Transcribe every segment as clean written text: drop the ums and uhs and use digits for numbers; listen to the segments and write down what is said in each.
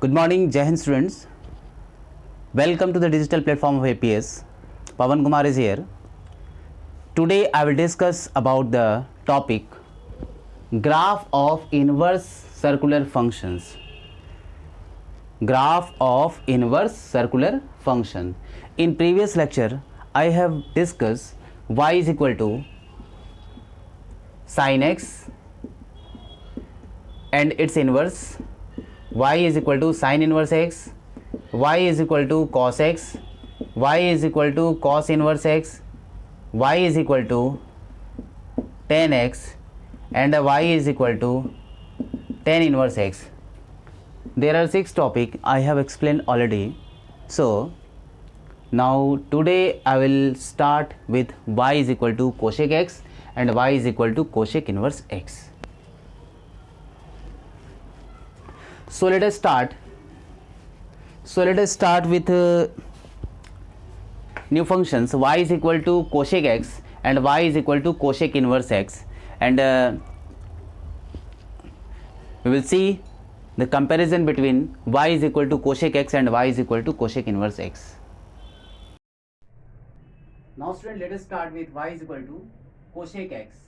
Good morning, Jai Hind students. Welcome to the digital platform of APS. Pawan Kumar is here. Today I will discuss about the topic graph of inverse circular functions. Graph of inverse circular function. In previous lecture I have discussed y is equal to sin x and its inverse, y is equal to sin inverse x, y is equal to cos x, y is equal to cos inverse x, y is equal to tan x, and y is equal to tan inverse x. There are 6 topics I have explained already. So now today I will start with y is equal to cosec x and y is equal to cosec inverse x. So let us start. With new functions y is equal to cosec x and y is equal to cosec inverse x, and we will see the comparison between y is equal to cosec x and y is equal to cosec inverse x. Now student, let us start with y is equal to cosec x.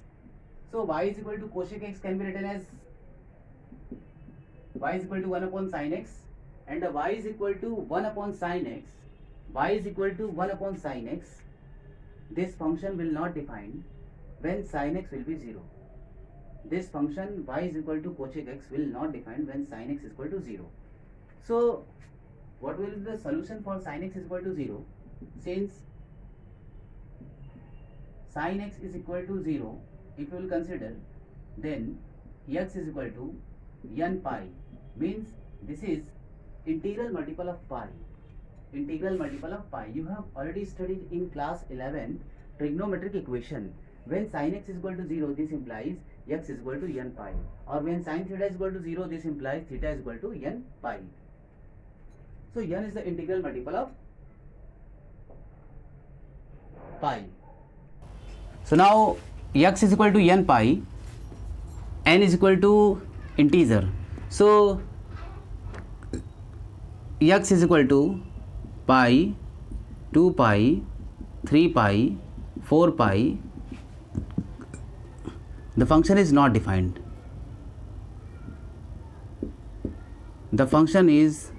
So y is equal to cosec x can be written as y is equal to 1 upon sin x, and y is equal to 1 upon sin x, y is equal to 1 upon sin x. This function will not define when sin x will be 0. This function y is equal to cosec x will not define when sin x is equal to 0. So what will be the solution for sin x is equal to 0? Since sin x is equal to 0, if you will consider, then x is equal to n pi, means this is integral multiple of pi. You have already studied in class 11 trigonometric equation. When sin x is equal to 0, this implies x is equal to n pi, or when sin theta is equal to 0, this implies theta is equal to n pi. So n is the integral multiple of pi. So now x is equal to n pi, n is equal to integer. So x is equal to pi, 2 pi, 3 pi, 4 pi. The function is not defined. The function is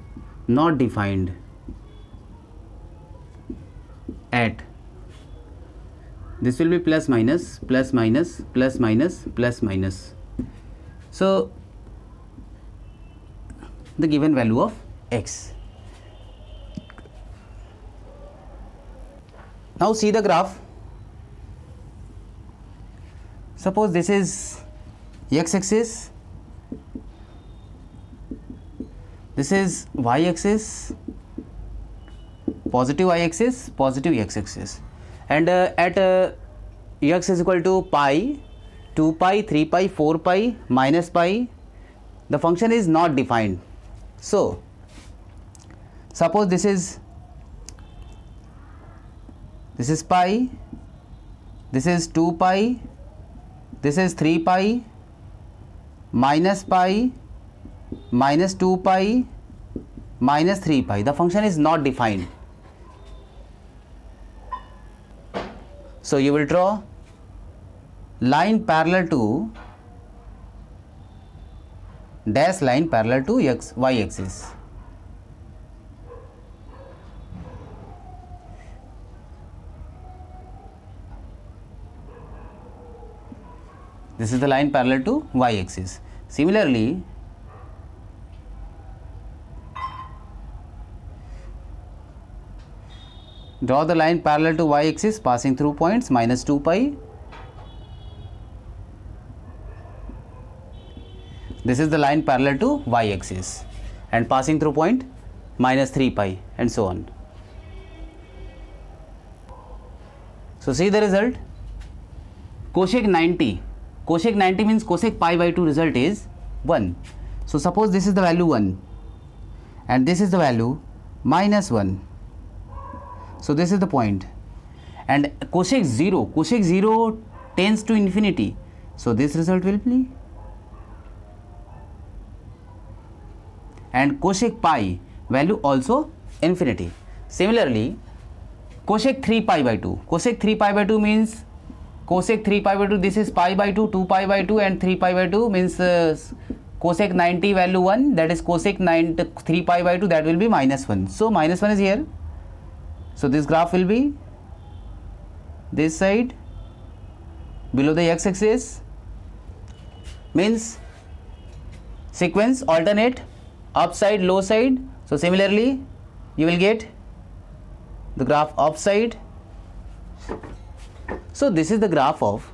not defined at. This will be plus minus, plus minus, plus minus, plus minus. So the given value of x. Now see the graph. Suppose this is x axis, this is y axis, positive y axis, positive x axis, and at x is equal to pi, 2 pi, 3 pi, 4 pi, minus pi, the function is not defined. So suppose this is pi, this is 2 pi, this is 3 pi, minus pi, minus 2 pi, minus 3 pi. The function is not defined. So you will draw line parallel to dash line parallel to y axis. This is the line parallel to y axis. Similarly, draw the line parallel to y axis passing through points minus 2 pi. This is the line parallel to y axis and passing through point minus 3 pi, and so on. So see the result. Cosec 90. Cosec 90 means cosec pi by 2 result is 1. So suppose this is the value 1 and this is the value minus 1. So this is the point, and cosec 0 tends to infinity. So this result will be and cosec pi value also infinity. Similarly, cosec 3 pi by 2. Cosec 3 pi by 2 means cosec 3 pi by 2, this is pi by 2, 2 pi by 2 and 3 pi by 2 means cosec 90 value 1, that is cosec 3 pi by 2, that will be minus 1. So minus 1 is here. So this graph will be this side below the x-axis, means sequence alternate upside low side. So similarly you will get the graph upside. So this is the graph of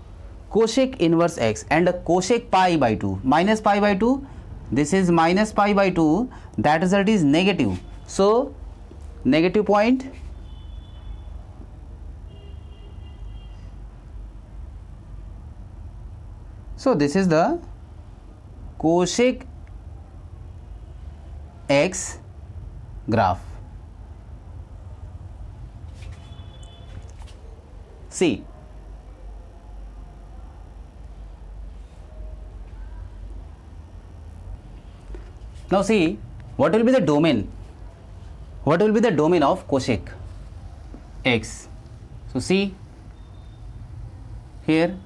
cosec inverse x and a cosec pi by 2, minus pi by 2, this is minus pi by 2, that result is negative. So negative point, so this is the cosec x graph. See, now see what will be the domain, what will be the domain of cosec x. So see here,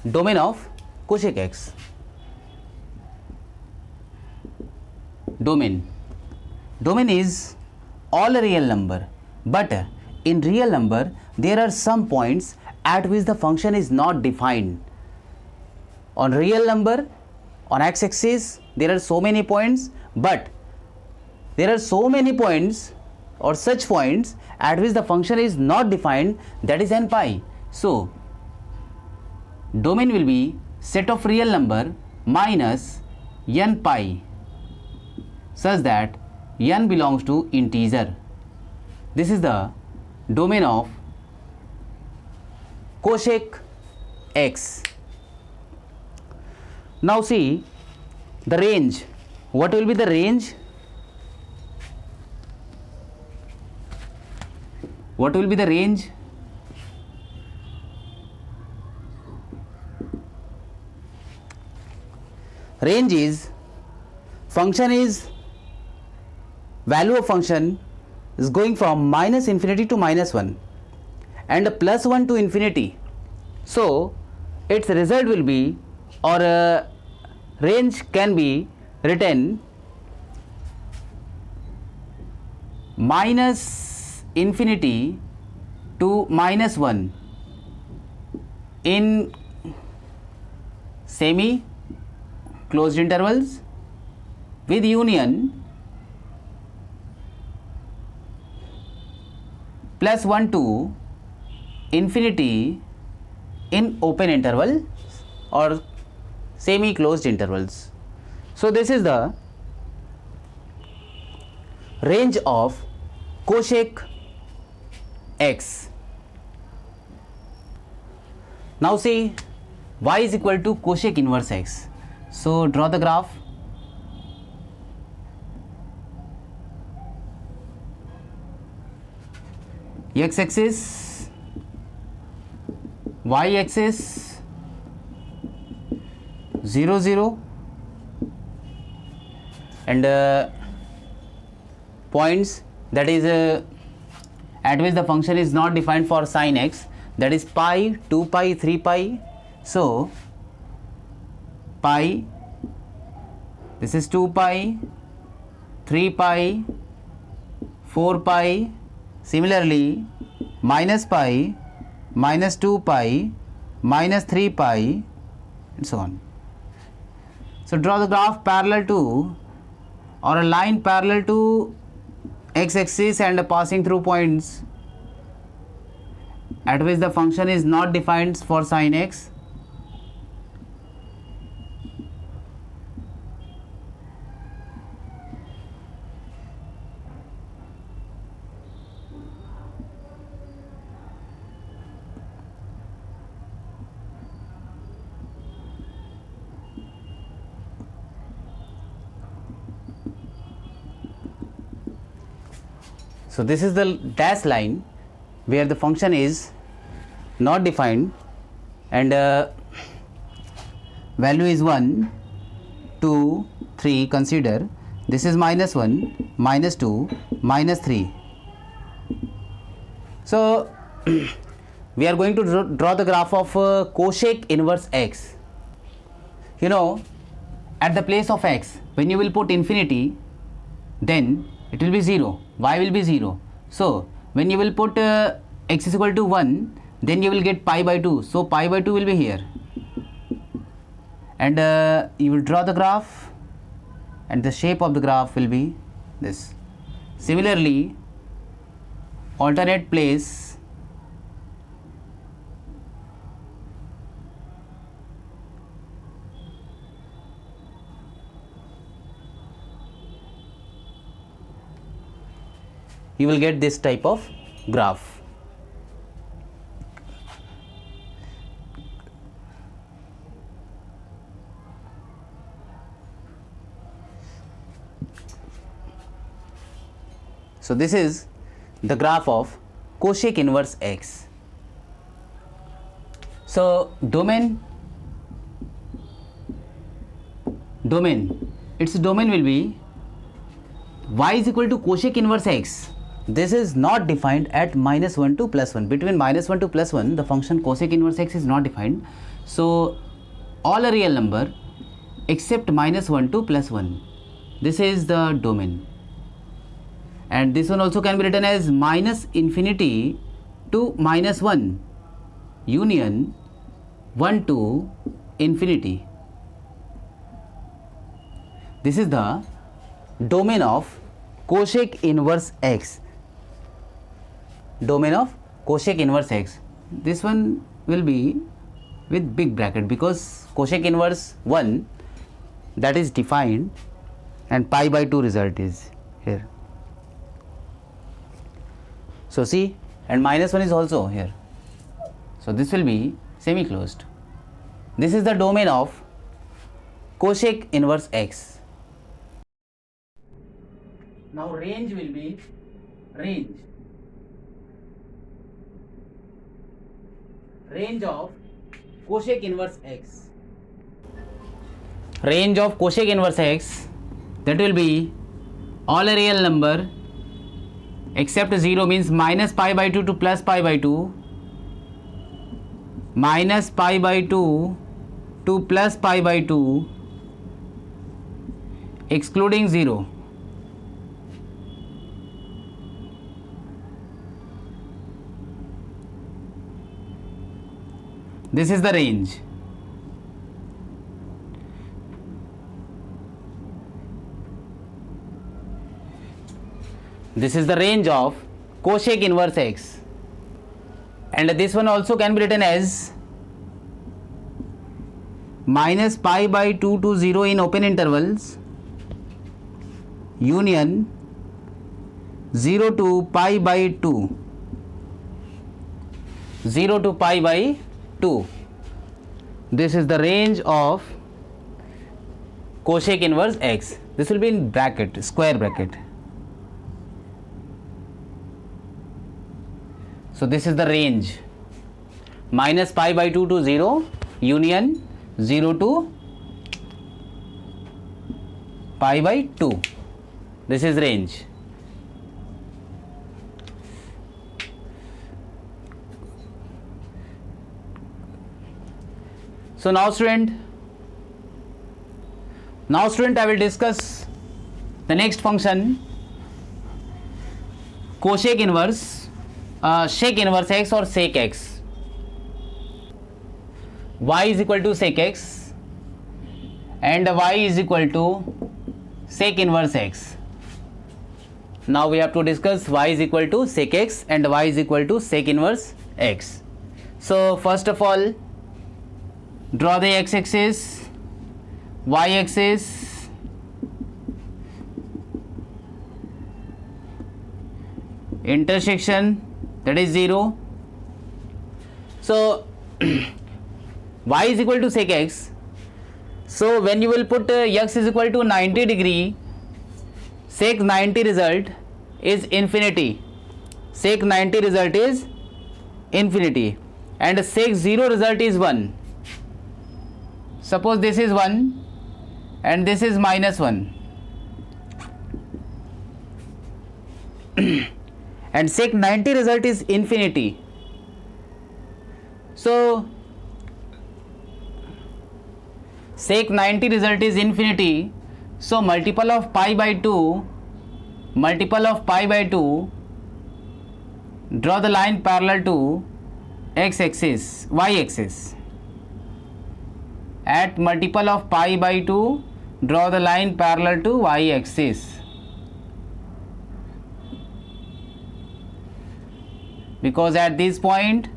domain of cosec x, domain is all real number, but in real number there are some points at which the function is not defined. On real number, on x-axis there are so many points, but there are so many points or such points at which the function is not defined, that is n pi. So domain will be set of real number minus n pi, such that n belongs to integer. This is the domain of cosec x. Now see the range. What will be the range? What will be the range? Range is function is value of function is going from minus infinity to minus 1 and plus 1 to infinity. So its result will be, or range can be written minus infinity to minus 1 in semi closed intervals with union plus 1 to infinity in open interval or semi closed intervals. So this is the range of cosec x. Now see y is equal to cosec inverse x. So draw the graph. X axis, y axis 0 0 and points, that is at which the function is not defined for sin x, that is pi, 2 pi, 3 pi. So pi, this is 2 pi, 3 pi, 4 pi. Similarly, minus pi, minus 2 pi, minus 3 pi, and so on. So draw the graph parallel to, or a line parallel to x-axis and passing through points at which the function is not defined for sin x. So this is the dash line where the function is not defined and value is 1, 2, 3, consider this is minus 1, minus 2, minus 3. So we are going to draw the graph of cosec inverse x. You know, at the place of x, when you will put infinity, then it will be 0, y will be 0. So when you will put x is equal to 1, then you will get pi by 2. So pi by 2 will be here. And you will draw the graph, and the shape of the graph will be this. Similarly, alternate place, you will get this type of graph. So this is the graph of cosec inverse x. So domain, its domain will be y is equal to cosec inverse x. This is not defined at minus 1 to plus 1. Between minus 1 to plus 1, the function cosec inverse x is not defined. So all a real number except minus 1 to plus 1. This is the domain. And this one also can be written as minus infinity to minus 1 union 1 to infinity. This is the domain of cosec inverse x. Domain of cosec inverse x. This one will be with big bracket because cosec inverse 1, that is defined, and pi by 2 result is here. So see, and minus 1 is also here. So this will be semi-closed. This is the domain of cosec inverse x. Now range will be range of cosec inverse x. Range of cosec inverse x, that will be all a real number except 0, means minus pi by 2 to plus pi by 2, minus pi by 2 to plus pi by 2, excluding 0. This is the range. This is the range of cosec inverse x. And this one also can be written as minus pi by 2 to 0 in open intervals union 0 to pi by 2. 0 to pi by 2. This is the range of cosec inverse x. This will be in bracket, square bracket. So this is the range, minus pi by 2 to 0 union 0 to pi by 2. This is range. So now student I will discuss the next function, cosec inverse sec inverse x or sec x. Y is equal to sec x and y is equal to sec inverse x. Now we have to discuss y is equal to sec x and y is equal to sec inverse x. So first of all, draw the x-axis, y-axis, intersection, that is 0. So y is equal to sec x. So when you will put x is equal to 90 degree, sec 90 result is infinity. Sec 90 result is infinity and sec 0 result is 1. Suppose this is 1 and this is -1 and sec 90 result is infinity. So sec 90 result is infinity, so multiple of pi by 2, draw the line parallel to x axis, y axis. At multiple of pi by 2, draw the line parallel to y axis. Because at this point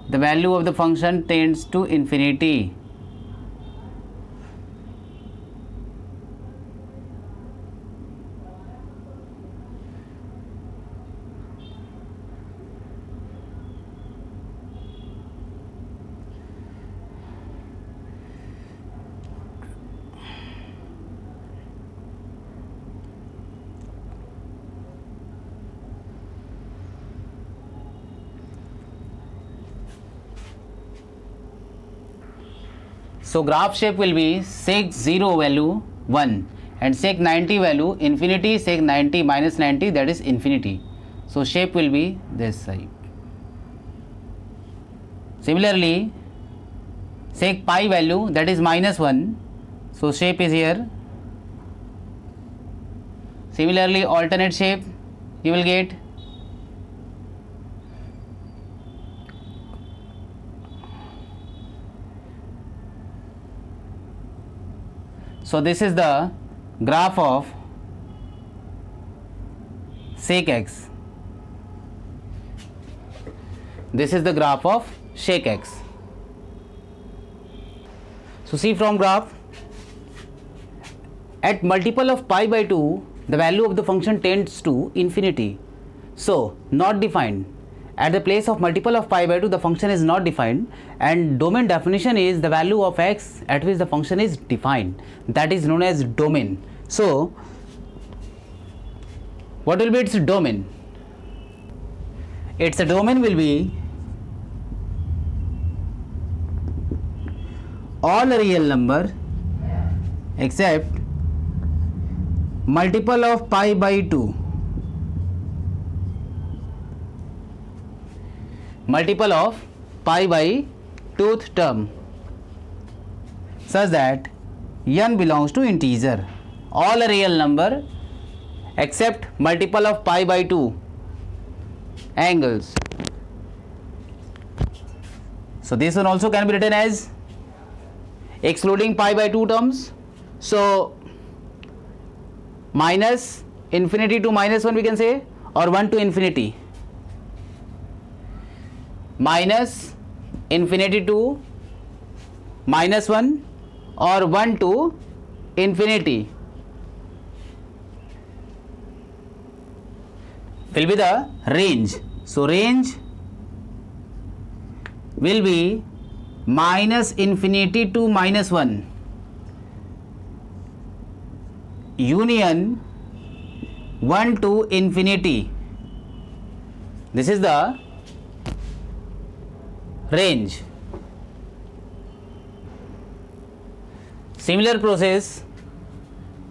the value of the function tends to infinity. So graph shape will be sec 0 value 1 and sec 90 value infinity, sec 90 minus 90, that is infinity. So shape will be this side. Similarly, sec pi value, that is -1, so shape is here. Similarly, alternate shape you will get. So this is the graph of sec x. This is the graph of sec x. So see from graph, at multiple of pi by 2, the value of the function tends to infinity. So not defined. At the place of multiple of pi by 2, the function is not defined, and domain definition is the value of x at which the function is defined. That is known as domain. So what will be its domain? Its domain will be all real number except multiple of pi by 2. Multiple of pi by 2th term, such that n belongs to integer. All real number except multiple of pi by 2 angles. So this one also can be written as excluding pi by 2 terms. So minus infinity to -1 we can say, or 1 to infinity. Minus infinity to -1 or 1 to infinity will be the range. So range will be minus infinity to -1 union 1 to infinity. This is the range. Similar process,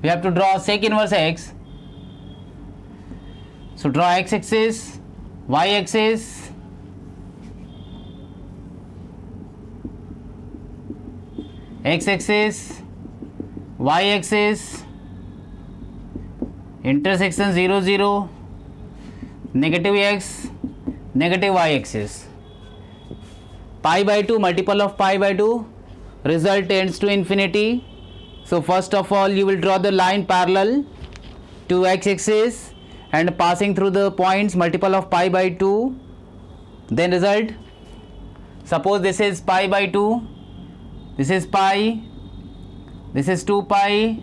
we have to draw sec inverse x. So draw x axis, y axis, x axis, y axis, intersection 0 0, negative x, negative y axis. Pi by 2, multiple of pi by 2, result tends to infinity. So first of all you will draw the line parallel to x axis and passing through the points multiple of pi by 2, then result, suppose this is pi by 2, this is pi, this is 2 pi,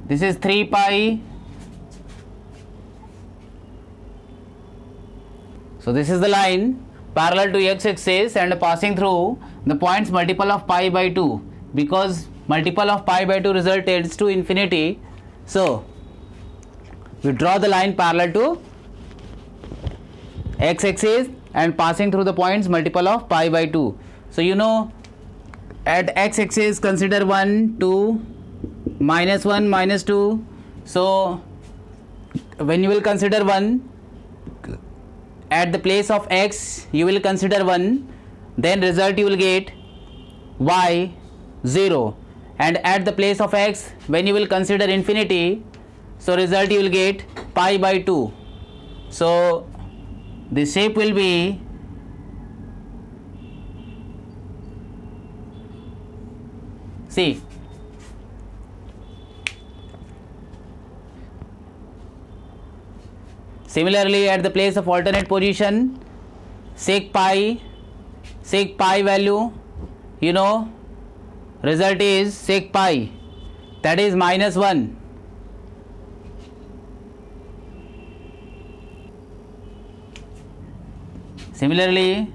this is 3 pi. So this is the line parallel to x axis and passing through the points multiple of pi by 2, because multiple of pi by 2 result tends to infinity. So we draw the line parallel to x axis and passing through the points multiple of pi by 2. So you know at x-axis consider 1, 2, -1, -2. So when you will consider 1, at the place of x you will consider 1, then result you will get y 0, and at the place of x when you will consider infinity, so result you will get pi by 2. So the shape will be see similarly at the place of alternate position sec pi value, you know, result is sec pi, that is -1. Similarly,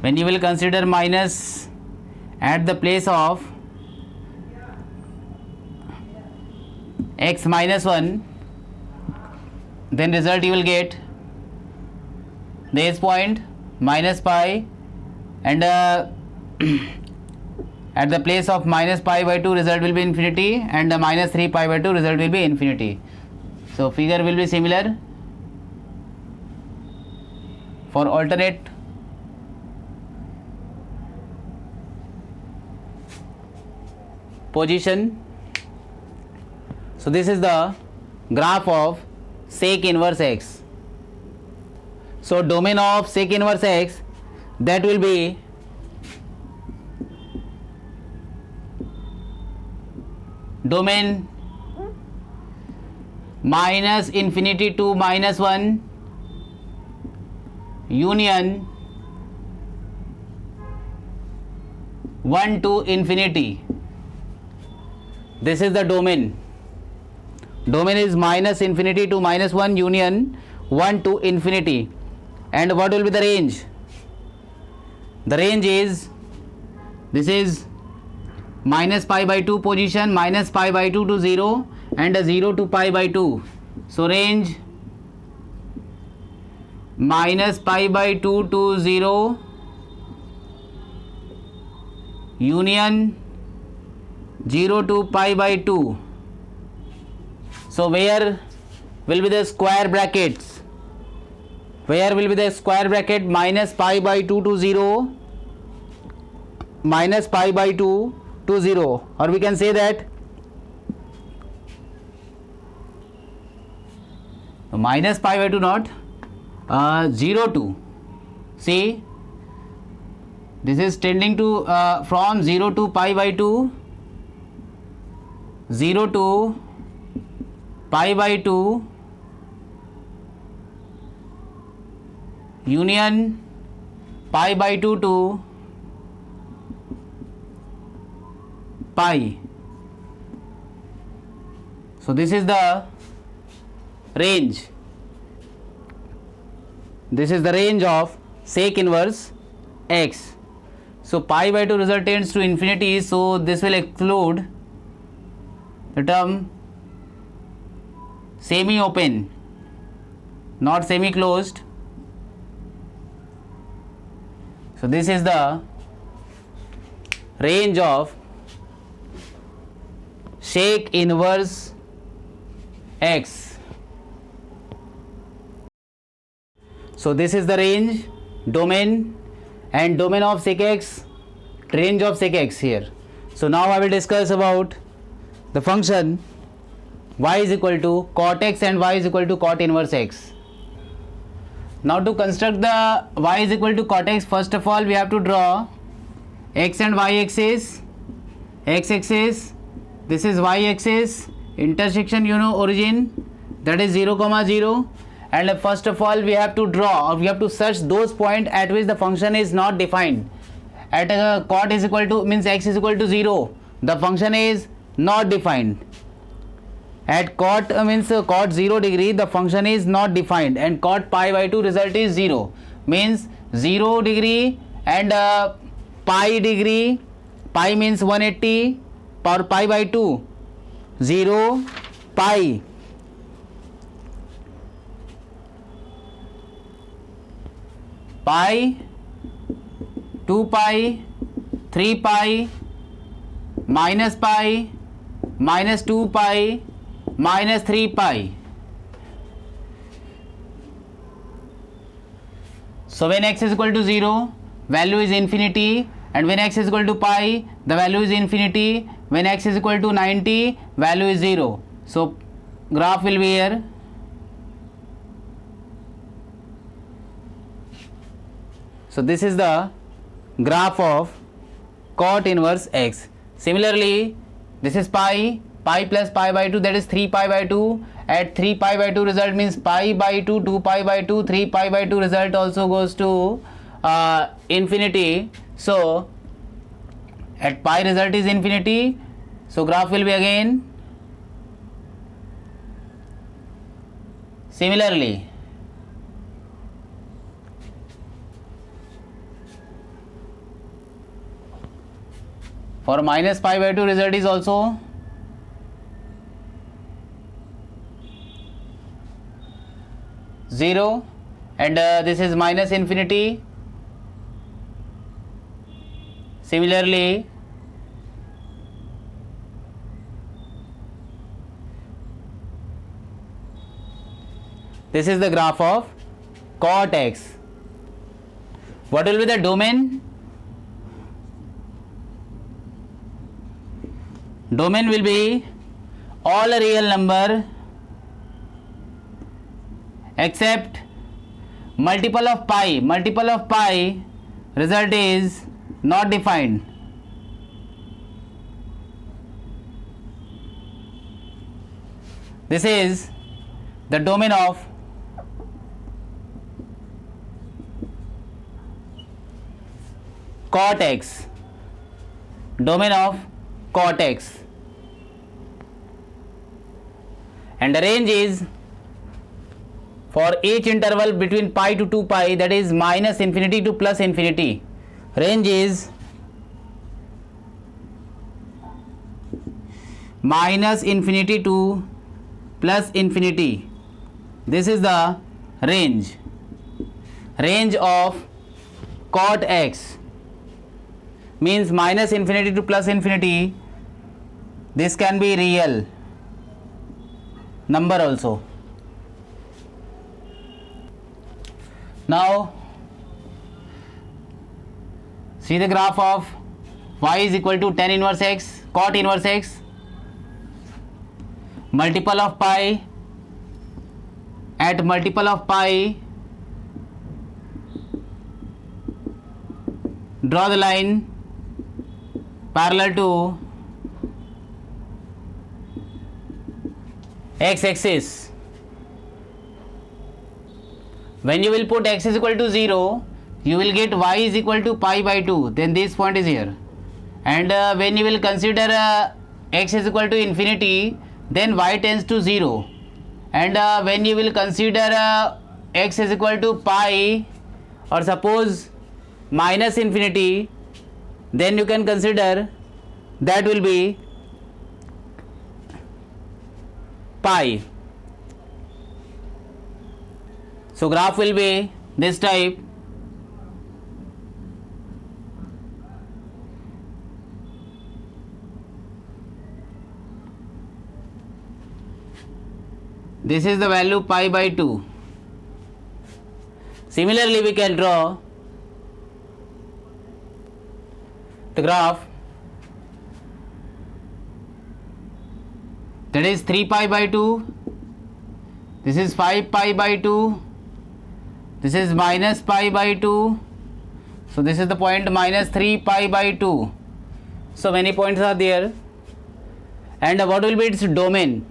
when you will consider minus at the place of x -1, then result you will get this point minus pi, and at the place of minus pi by 2 result will be infinity, and minus 3 pi by 2 result will be infinity. So figure will be similar for alternate position. So this is the graph of sec inverse x. So domain of sec inverse x, that will be domain minus infinity to -1 union 1 to infinity. This is the domain. Domain is minus infinity to -1 union 1 to infinity. And what will be the range? The range is, this is minus pi by 2 position, minus pi by 2 to 0, and 0 to pi by 2. So range minus pi by 2 to 0 union 0 to pi by 2. So where will be the square brackets? Where will be the square bracket? Minus pi by 2 to 0, minus pi by 2 to 0, or we can say that minus pi by 2 not 0 to, see this is tending to from 0 to pi by 2, 0 to pi by 2 union pi by 2 to pi. So this is the range. This is the range of sec inverse x. So pi by 2 result tends to infinity, so this will exclude the term semi open, not semi closed. So this is the range of sec inverse x. So this is the range, domain, and domain of sec x, range of sec x here. So now I will discuss about the function y is equal to cot x and y is equal to cot inverse x. Now to construct the y is equal to cot x, first of all we have to draw x and y axis, x axis, this is y axis, intersection, you know, origin, that is 0, 0, and first of all we have to draw, or we have to search those points at which the function is not defined. At cot is equal to, means x is equal to 0, the function is not defined. At cot means cot 0 degree, the function is not defined, and cot pi by 2 result is 0, means 0 degree and pi degree, pi means 180 power pi by 2, 0 pi, pi 2 pi, 3 pi, minus pi, minus 2 pi, minus 3 pi. So when x is equal to 0, value is infinity, and when x is equal to pi, the value is infinity. When x is equal to 90, value is 0. So graph will be here. So this is the graph of cot inverse x. Similarly, this is pi plus pi by 2, that is 3 pi by 2. At 3 pi by 2 result means pi by 2, 2 pi by 2, 3 pi by 2 result also goes to infinity. So at pi result is infinity. So graph will be again similarly. For minus pi by 2 result is also zero, and this is minus infinity. Similarly, this is the graph of cot x. What will be the domain? Domain will be all real number except multiple of pi. Multiple of pi result is not defined. This is the domain of cot x. Domain of cot x. And the range is for each interval between pi to 2 pi, that is minus infinity to plus infinity. Range is minus infinity to plus infinity. This is the range. Range of cot x means minus infinity to plus infinity. This can be real number also. Now see the graph of y is equal to tan inverse x, cot inverse x, multiple of pi. At multiple of pi, draw the line parallel to x axis. When you will put x is equal to 0, you will get y is equal to pi by 2, then this point is here. And when you will consider x is equal to infinity, then y tends to 0. And when you will consider x is equal to pi, or suppose minus infinity, then you can consider that will be pi. So graph will be this type. This is the value pi by 2. Similarly, we can draw the graph, that is 3 pi by 2, this is 5 pi by 2, this is minus pi by 2, so this is the point minus 3 pi by 2. So many points are there. And what will be its domain?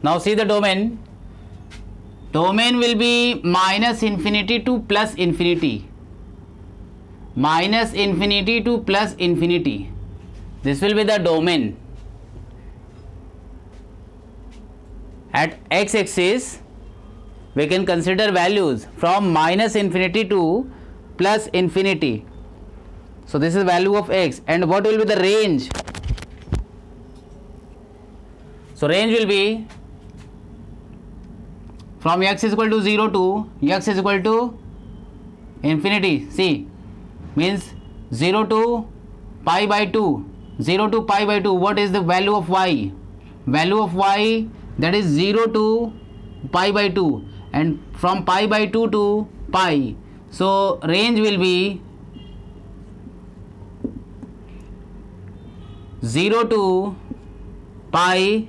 Now see the domain. Domain will be minus infinity to plus infinity. Minus infinity to plus infinity. This will be the domain. At x-axis, we can consider values from minus infinity to plus infinity. So this is value of x. And what will be the range? So range will be from x is equal to 0 to x is equal to infinity. See, means 0 to pi by 2. 0 to pi by 2, what is the value of y? Value of y, that is 0 to pi by 2, and from pi by 2 to pi, so range will be 0 to pi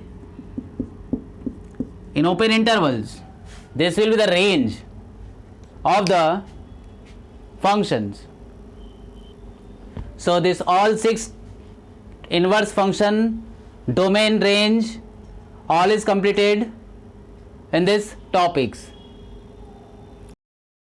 in open intervals. This will be the range of the functions. So this all 6 inverse function domain range all is completed in this topics.